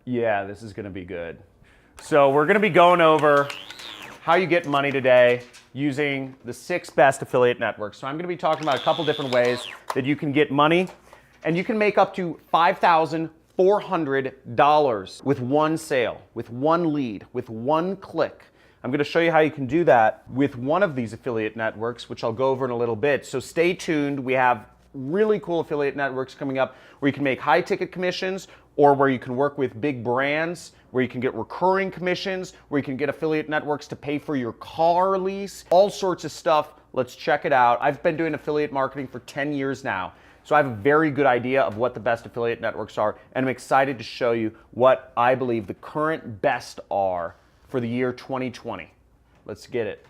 Yeah, this is gonna be good. So we're gonna be going over how you get money today using the 6 best affiliate networks. So I'm gonna be talking about a couple different ways that you can get money, and you can make up to $5,400 with one sale, with one lead, with one click. I'm gonna show you how you can do that with one of these affiliate networks, which I'll go over in a little bit. So stay tuned. We have really cool affiliate networks coming up where you can make high ticket commissions, or where you can work with big brands, where you can get recurring commissions, where you can get affiliate networks to pay for your car lease, all sorts of stuff. Let's check it out. I've been doing affiliate marketing for 10 years now, so I have a very good idea of what the best affiliate networks are, and I'm excited to show you what I believe the current best are for the year 2020. Let's get it.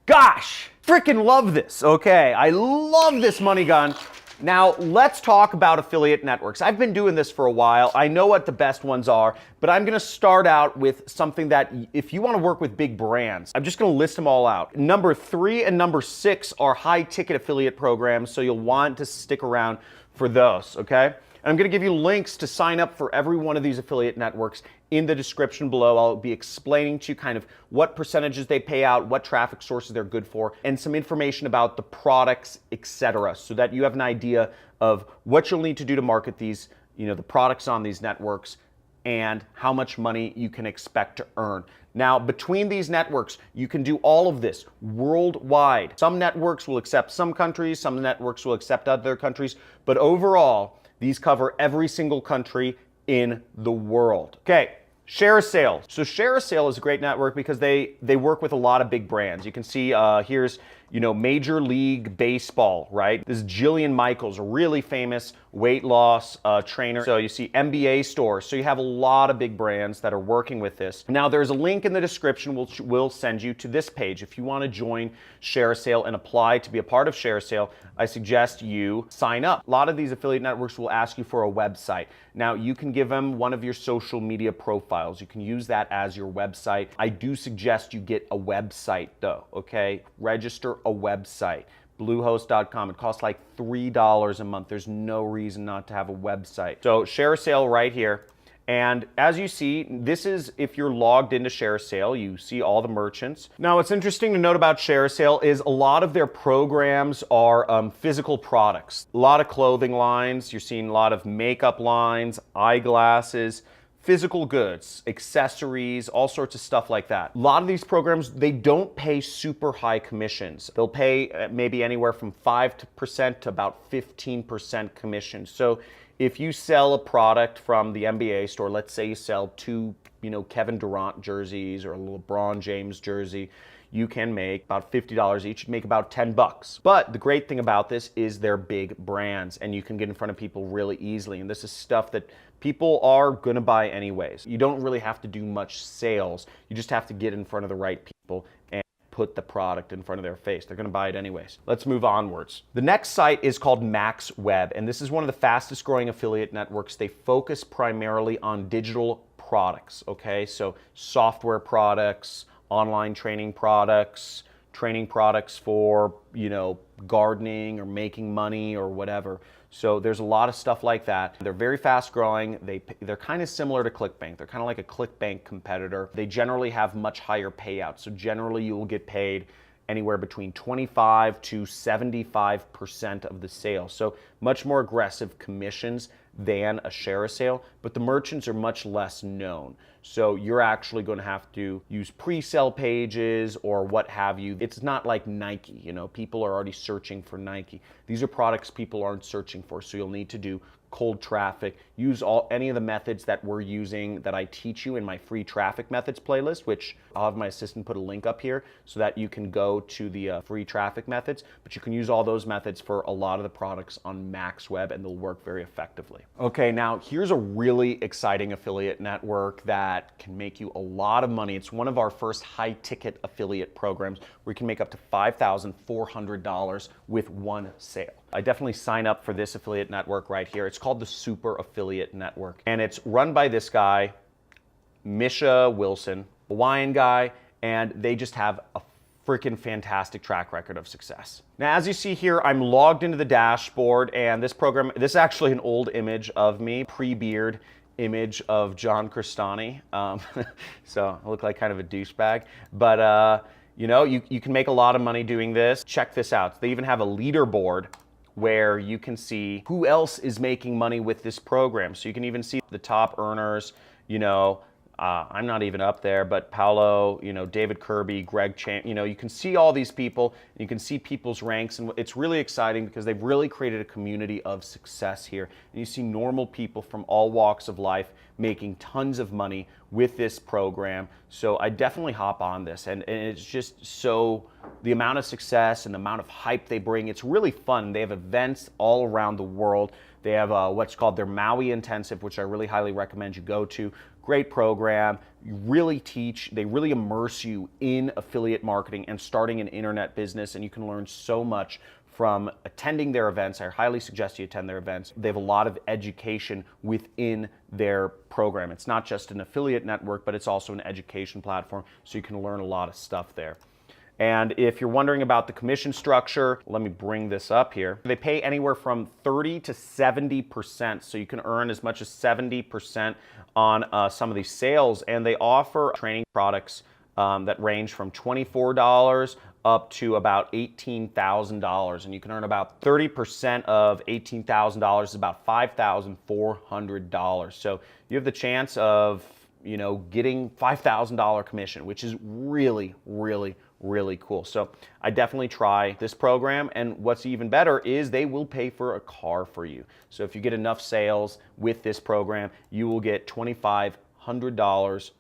Gosh, freaking love this. Okay, I love this money gun. Now, let's talk about affiliate networks. I've been doing this for a while. I know what the best ones are, but I'm gonna start out with something that if you wanna work with big brands, I'm just gonna list them all out. Number 3 and number 6 are high ticket affiliate programs, so you'll want to stick around for those, okay? And I'm gonna give you links to sign up for every one of these affiliate networks in the description below. I'll be explaining to you kind of what percentages they pay out, what traffic sources they're good for, and some information about the products, etc., so that you have an idea of what you'll need to do to market these, the products on these networks, and how much money you can expect to earn. Now, between these networks, you can do all of this worldwide. Some networks will accept some countries, some networks will accept other countries, but overall, these cover every single country in the world. Okay, ShareASale. So ShareASale is a great network because they work with a lot of big brands. You can see here's Major League Baseball, right? This is Jillian Michaels, a really famous weight loss trainer. So you see NBA stores. So you have a lot of big brands that are working with this. Now there's a link in the description which will send you to this page. If you want to join ShareASale and apply to be a part of ShareASale, I suggest you sign up. A lot of these affiliate networks will ask you for a website. Now you can give them one of your social media profiles. You can use that as your website. I do suggest you get a website though, okay? Register a website. Bluehost.com. It costs like $3 a month. There's no reason not to have a website. So ShareASale right here. And as you see, this is if you're logged into ShareASale, you see all the merchants. Now, what's interesting to note about ShareASale is a lot of their programs are physical products. A lot of clothing lines. You're seeing a lot of makeup lines, eyeglasses, physical goods, accessories, all sorts of stuff like that. A lot of these programs, they don't pay super high commissions. They'll pay maybe anywhere from 5% to about 15% commission. So if you sell a product from the NBA store, let's say you sell 2, Kevin Durant jerseys or a LeBron James jersey, you can make about $50 each, make about $10. But the great thing about this is they're big brands and you can get in front of people really easily. And this is stuff that people are gonna buy anyways. You don't really have to do much sales. You just have to get in front of the right people and put the product in front of their face. They're gonna buy it anyways. Let's move onwards. The next site is called MaxWeb, and this is one of the fastest growing affiliate networks. They focus primarily on digital products, okay? So software products, online training products for, gardening or making money or whatever. So there's a lot of stuff like that. They're very fast growing. They're kind of similar to ClickBank. They're kind of like a ClickBank competitor. They generally have much higher payouts. So generally you will get paid anywhere between 25 to 75% of the sale. So much more aggressive commissions than a ShareASale, but the merchants are much less known. So you're actually going to have to use pre-sale pages or what have you. It's not like Nike, people are already searching for Nike. These are products people aren't searching for, so you'll need to do cold traffic, use any of the methods that we're using that I teach you in my free traffic methods playlist, which I'll have my assistant put a link up here so that you can go to the free traffic methods, but you can use all those methods for a lot of the products on MaxWeb and they'll work very effectively. Okay, now here's a really exciting affiliate network that can make you a lot of money. It's one of our first high ticket affiliate programs where you can make up to $5,400 with one sale. I definitely sign up for this affiliate network right here. It's called the Super Affiliate Network, and it's run by this guy, Misha Wilson, Hawaiian guy, and they just have a freaking fantastic track record of success. Now, as you see here, I'm logged into the dashboard, and this program, this is actually an old image of me, pre-beard image of John Crestani. So I look like kind of a douchebag, but you know, you can make a lot of money doing this. Check this out. They even have a leaderboard where you can see who else is making money with this program. So you can even see the top earners, you know, I'm not even up there, but Paolo, you know, David Kirby, Greg Chan, you know, you can see all these people, and you can see people's ranks, and it's really exciting because they've really created a community of success here. And you see normal people from all walks of life making tons of money with this program. So I definitely hop on this, and it's just so, the amount of success and the amount of hype they bring, it's really fun. They have events all around the world. They have what's called their Maui Intensive, which I really highly recommend you go to. Great program. You really teach, they really immerse you in affiliate marketing and starting an internet business, and you can learn so much from attending their events. I highly suggest you attend their events. They have a lot of education within their program. It's not just an affiliate network, but it's also an education platform, so you can learn a lot of stuff there. And if you're wondering about the commission structure, let me bring this up here. They pay anywhere from 30 to 70%, so you can earn as much as 70% on some of these sales, and they offer training products that range from $24 up to about $18,000, and you can earn about 30% of $18,000 is about $5,400. So you have the chance of, you know, getting $5,000 commission, which is really, really, really cool. So I definitely try this program, and what's even better is they will pay for a car for you. So if you get enough sales with this program, you will get $2,500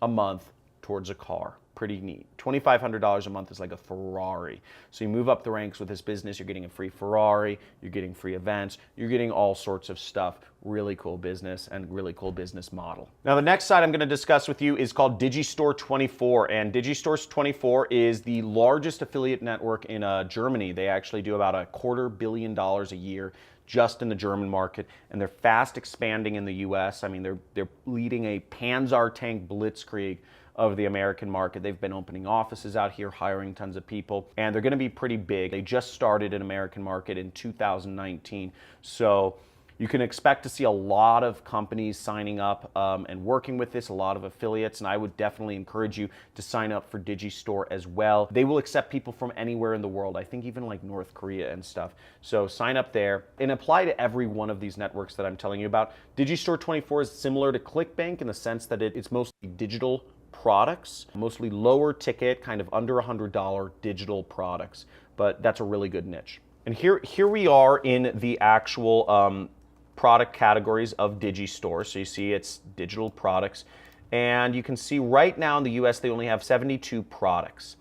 a month towards a car. Pretty neat. $2,500 a month is like a Ferrari. So you move up the ranks with this business, you're getting a free Ferrari, you're getting free events, you're getting all sorts of stuff. Really cool business and really cool business model. Now the next site I'm going to discuss with you is called DigiStore 24, and DigiStore 24 is the largest affiliate network in Germany. They actually do about $250 million a year just in the German market, and they're fast expanding in the US. I mean, they're leading a Panzer tank blitzkrieg of the American market. They've been opening offices out here, hiring tons of people, and they're going to be pretty big. They just started an American market in 2019. So you can expect to see a lot of companies signing up and working with this, a lot of affiliates, and I would definitely encourage you to sign up for DigiStore as well. They will accept people from anywhere in the world, I think even like North Korea and stuff. So sign up there and apply to every one of these networks that I'm telling you about. DigiStore 24 is similar to ClickBank in the sense that it's mostly digital products, mostly lower ticket, kind of under $100 digital products, but that's a really good niche. And here we are in the actual product categories of DigiStore. So you see it's digital products, and you can see right now in the US they only have 72 products.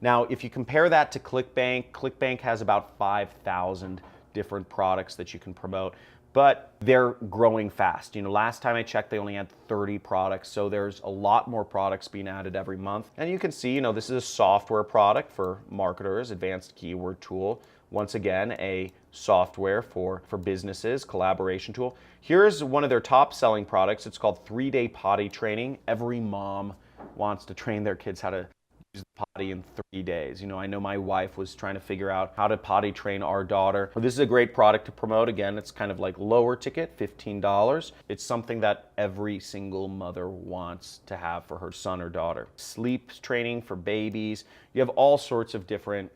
Now if you compare that to ClickBank, ClickBank has about 5,000 different products that you can promote, but they're growing fast. You know, last time I checked, they only had 30 products, so there's a lot more products being added every month. And you can see, you know, this is a software product for marketers, advanced keyword tool. Once again, a software for businesses, collaboration tool. Here's one of their top selling products. It's called 3-Day Potty Training. Every mom wants to train their kids how to use the potty in 3 days. You know, I know my wife was trying to figure out how to potty train our daughter. Well, this is a great product to promote. Again, it's kind of like lower ticket, $15. It's something that every single mother wants to have for her son or daughter. Sleep training for babies. You have all sorts of different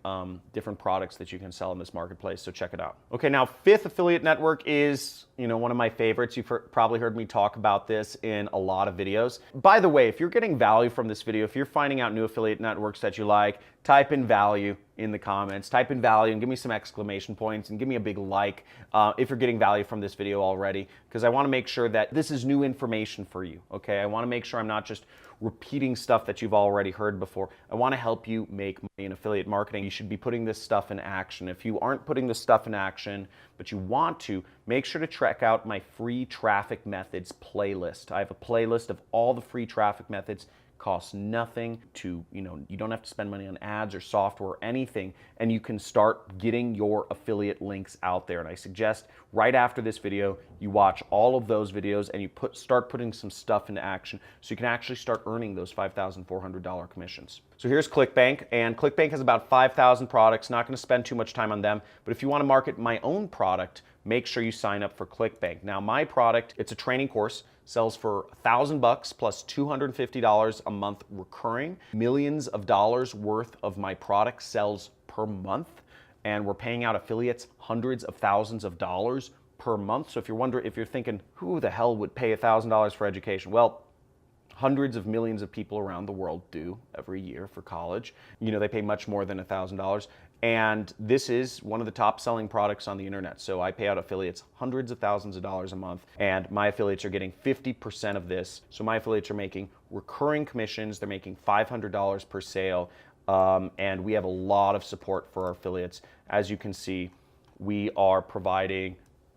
products that you can sell in this marketplace, so check it out. Okay, now fifth affiliate network is, you know, one of my favorites. You've probably heard me talk about this in a lot of videos. By the way, if you're getting value from this video, if you're finding out new affiliate networks that you like, type in value in the comments. Type in value and give me some exclamation points and give me a big like if you're getting value from this video already, because I want to make sure that this is new information for you, okay? I want to make sure I'm not just repeating stuff that you've already heard before. I want to help you make money in affiliate marketing. You should be putting this stuff in action. If you aren't putting this stuff in action, but you want to, make sure to check out my free traffic methods playlist. I have a playlist of all the free traffic methods costs nothing to, you don't have to spend money on ads or software or anything, and you can start getting your affiliate links out there. And I suggest right after this video, you watch all of those videos and you start putting some stuff into action so you can actually start earning those $5,400 commissions. So here's ClickBank, and ClickBank has about 5,000 products. Not going to spend too much time on them, but if you want to market my own product, make sure you sign up for ClickBank. Now, my product, it's a training course, sells for $1,000 plus $250 a month recurring. Millions of dollars worth of my product sells per month, and we're paying out affiliates hundreds of thousands of dollars per month. So if you're thinking, who the hell would pay $1,000 for education? Well, hundreds of millions of people around the world do every year for college. They pay much more than $1,000. And this is one of the top selling products on the internet. So I pay out affiliates hundreds of thousands of dollars a month, and my affiliates are getting 50% of this. So my affiliates are making recurring commissions. They're making $500 per sale. And we have a lot of support for our affiliates. As you can see, we are providing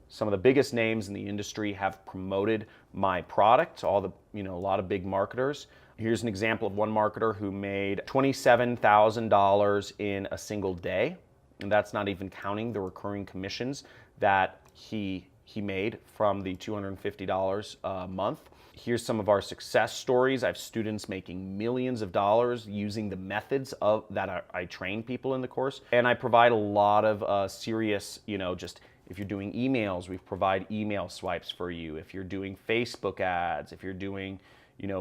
some of the biggest names in the industry have promoted my product, a lot of big marketers. Here's an example of one marketer who made $27,000 in a single day. And that's not even counting the recurring commissions that he made from the $250 a month. Here's some of our success stories. I have students making millions of dollars using the methods that I train people in the course. And I provide a lot of serious, just if you're doing emails, we provide email swipes for you. If you're doing Facebook ads, if you're doing,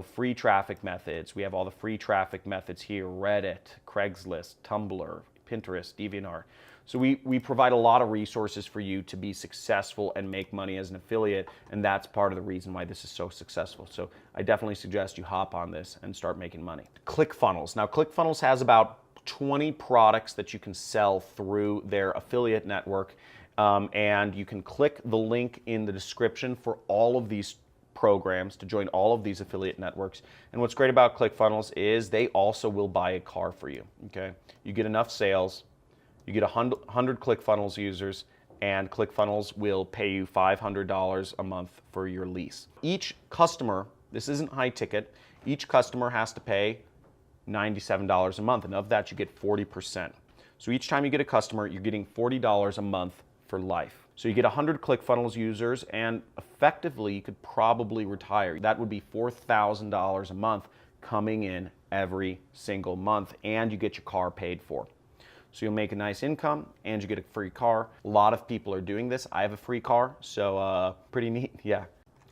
free traffic methods, we have all the free traffic methods here: Reddit, Craigslist, Tumblr, Pinterest, DeviantArt. So we provide a lot of resources for you to be successful and make money as an affiliate, and that's part of the reason why this is so successful. So I definitely suggest you hop on this and start making money. ClickFunnels. Now, ClickFunnels has about 20 products that you can sell through their affiliate network, and you can click the link in the description for all of these programs to join all of these affiliate networks. And what's great about ClickFunnels is they also will buy a car for you, okay? You get enough sales, you get 100 ClickFunnels users, and ClickFunnels will pay you $500 a month for your lease. Each customer, this isn't high ticket, each customer has to pay $97 a month, and of that you get 40%. So each time you get a customer, you're getting $40 a month for life. So you get 100 ClickFunnels users, and effectively you could probably retire. That would be $4,000 a month coming in every single month, and you get your car paid for. So you'll make a nice income and you get a free car. A lot of people are doing this. I have a free car, so pretty neat, yeah.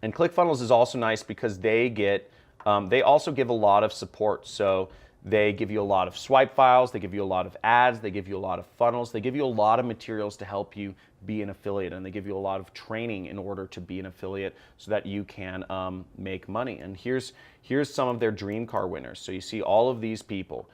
And ClickFunnels is also nice because they also give a lot of support. So they give you a lot of swipe files, they give you a lot of ads, they give you a lot of funnels, they give you a lot of materials to help you be an affiliate, and they give you a lot of training in order to be an affiliate so that you can make money. And here's some of their dream car winners. So you see all of these people,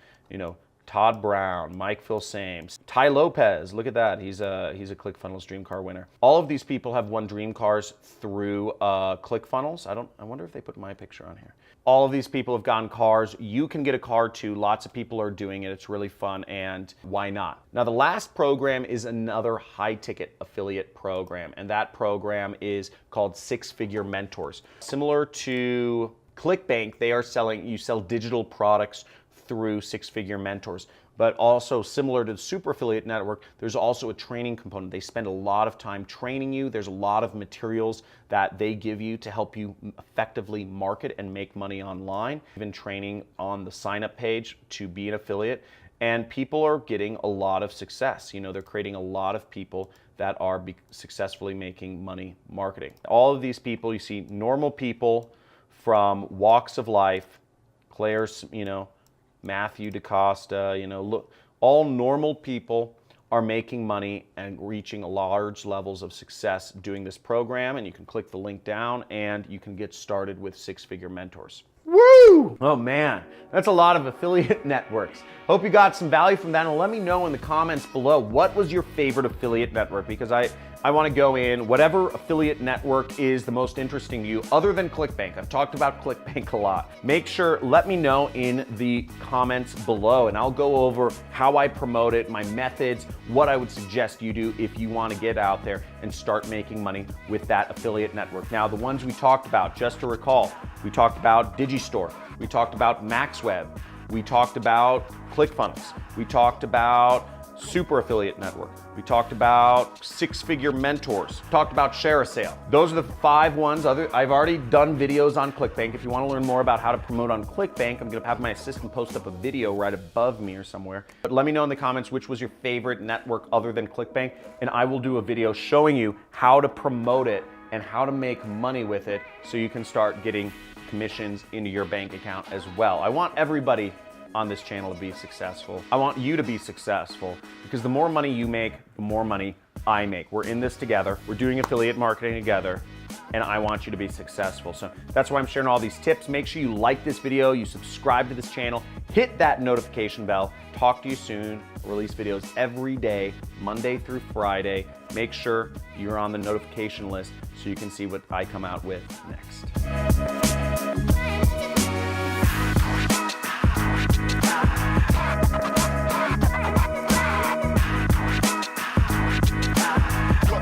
Todd Brown, Mike Filsames, Ty Lopez, look at that, he's a ClickFunnels dream car winner. All of these people have won dream cars through ClickFunnels. I wonder if they put my picture on here. All of these people have gotten cars. You can get a car too. Lots of people are doing it. It's really fun, and why not? Now, the last program is another high-ticket affiliate program, and that program is called Six Figure Mentors. Similar to ClickBank, you sell digital products through Six Figure Mentors. But also similar to the Super Affiliate Network, there's also a training component. They spend a lot of time training you. There's a lot of materials that they give you to help you effectively market and make money online. Even training on the sign-up page to be an affiliate. And people are getting a lot of success. They're creating a lot of people that are successfully making money marketing. All of these people, you see normal people from walks of life, Claire's, Matthew DaCosta, look, all normal people are making money and reaching large levels of success doing this program. And you can click the link down and you can get started with Six Figure Mentors. Woo! Oh man, that's a lot of affiliate networks. Hope you got some value from that, and let me know in the comments below, what was your favorite affiliate network? Because I want to go in whatever affiliate network is the most interesting to you other than ClickBank. I've talked about ClickBank a lot. Make sure, let me know in the comments below, and I'll go over how I promote it, my methods, what I would suggest you do if you want to get out there and start making money with that affiliate network. Now, the ones we talked about, just to recall, we talked about DigiStore, We talked about MaxWeb. We talked about ClickFunnels. We talked about Super Affiliate Network. We talked about six-figure mentors. Talked about ShareASale. Those are the 5 ones. I've already done videos on ClickBank. If you want to learn more about how to promote on ClickBank, I'm going to have my assistant post up a video right above me or somewhere. But let me know in the comments which was your favorite network other than ClickBank, and I will do a video showing you how to promote it and how to make money with it so you can start getting commissions into your bank account as well. I want everybody on this channel to be successful. I want you to be successful because the more money you make, the more money I make. We're in this together. We're doing affiliate marketing together, and I want you to be successful. So that's why I'm sharing all these tips. Make sure you like this video, you subscribe to this channel, hit that notification bell. Talk to you soon. I release videos every day, Monday through Friday. Make sure you're on the notification list so you can see what I come out with next.